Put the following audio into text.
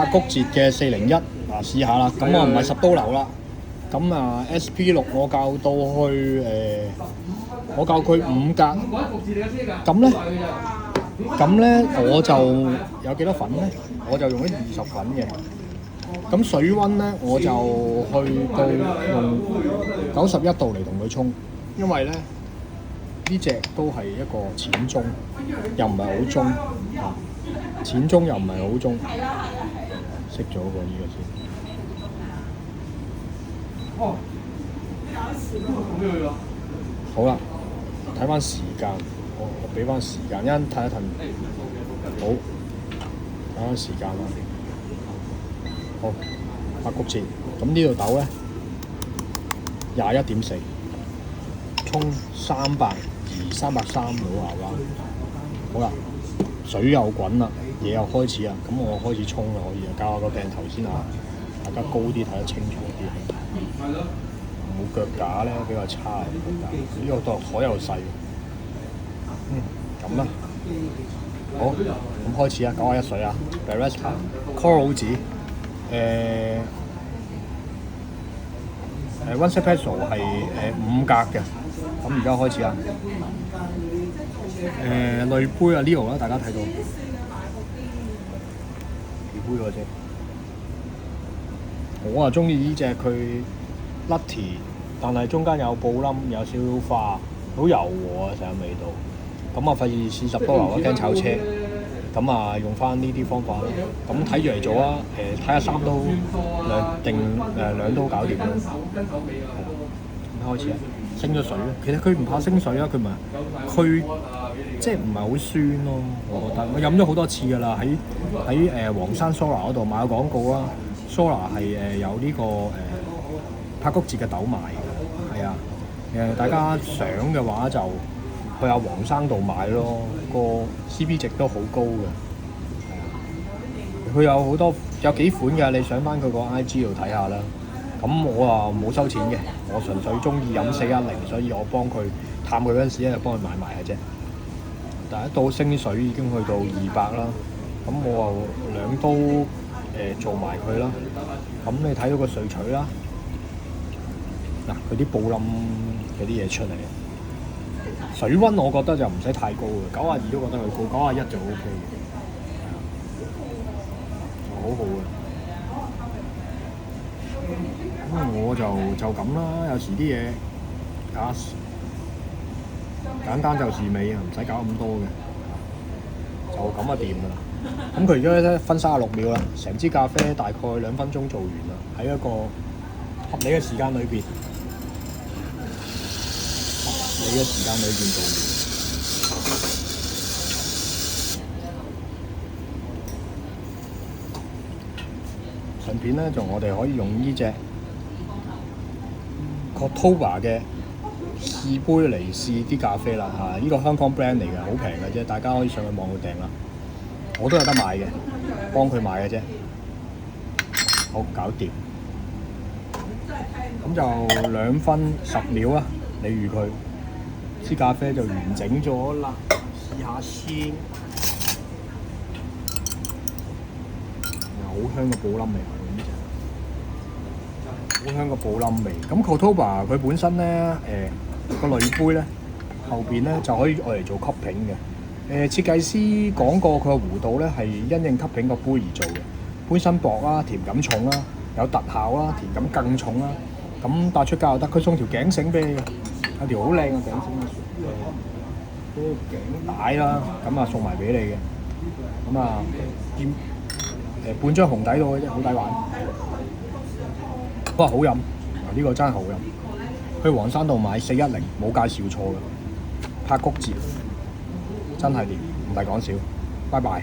谷節嘅401試下啦。咁我唔係10刀流啦。咁SP6 我教到去我教佢5格。咁咧我就有幾多粉咧？我就用咗20粉嘅。咁水溫咧我就去到用91度嚟同佢沖，因為咧呢隻都係一個淺中，又唔係好中啊，淺中又唔係好中。熄咗個呢個先。好啦，睇翻時間，我俾翻時間，一陣睇一睇。好，睇翻時間啦。好，八谷節，咁呢度豆咧21.4，沖320、330到牛啦。好啦，水又滾啦，嘢又開始啦，咁我開始沖啦，可以啊，校下個鏡頭先啊，大家高啲睇得清楚啲。冇腳架咧比較差，呢個度海又細。咁啦，好，咁開始啊，91水啊 ，Barispa Coral 紙，One Espresso 係5格嘅，咁而家開始啊，濾杯啊 Leo 啦，大家睇到，濾杯嗰隻，我啊中意呢隻佢 Nutty， 但係中間有布冧，有少少花，好柔和啊成個味道。咁啊費事10刀流，驚炒車。咁啊用翻呢啲方法啦。咁睇住嚟做啊。睇下3刀2刀搞掂啦。開始啊，升咗水咧。其實佢唔怕升水啊，佢即係唔係好酸咯。我覺得我飲咗好多次㗎啦，喺黃山 Sora 嗰度買個廣告啊。Sora 係有呢個八谷節嘅豆賣嘅，係啊。大家想嘅話就去下黃生度買咯，個 CP 值都好高嘅，係啊。佢有好多有幾款嘅，你上翻佢個 IG 度睇下啦。咁我啊冇收錢嘅，我純粹中意飲410，所以我幫佢探佢嗰陣時咧就幫佢買埋嘅啫。第一刀升水已經去到200啦，咁我啊2刀做埋佢啦。咁你睇到個萃取啦，嗱佢啲布冧嗰啲嘢出嚟。水溫我覺得就唔使太高嘅，92都覺得佢高，91就 OK 嘅，好好嘅。咁我就咁啦，有時啲嘢簡單就是美啊，唔使搞咁多嘅，就咁就掂㗎啦。咁佢而家咧分36秒啦，成支咖啡大概2分鐘做完啦，喺一個合理嘅時間裏邊。你嘅時間裏邊做完，順便咧就我哋可以用呢隻 Kotoba 嘅試杯嚟試啲咖啡啦嚇，呢個香港 brand 嚟嘅，好平嘅啫，大家可以上去網度訂啦。我都有得買嘅，幫佢買嘅啫。好，搞掂。咁就2分10秒啦，你預佢。支咖啡就完整咗啦，試下先，好香嘅布冧味，呢隻好香嘅布冧味。咁 Kotoba 佢本身咧，個濾杯咧後邊咧就可以愛嚟做 cupping 嘅。設計師講過佢個弧度咧係因應 cupping 個杯而做嘅，杯身薄啦，甜感重啦，有特效啦，甜感更重啦。咁帶出街又得，佢送條頸繩俾你嘅。有條好靚嘅頸繩嗰個頸帶啦，咁啊送埋俾你嘅，咁啊半張紅底到嘅啫，好抵玩。哇，好飲！呢個真係好飲。去黃山度買410，冇介紹錯嘅。八谷節真係掂，唔係講笑。拜拜。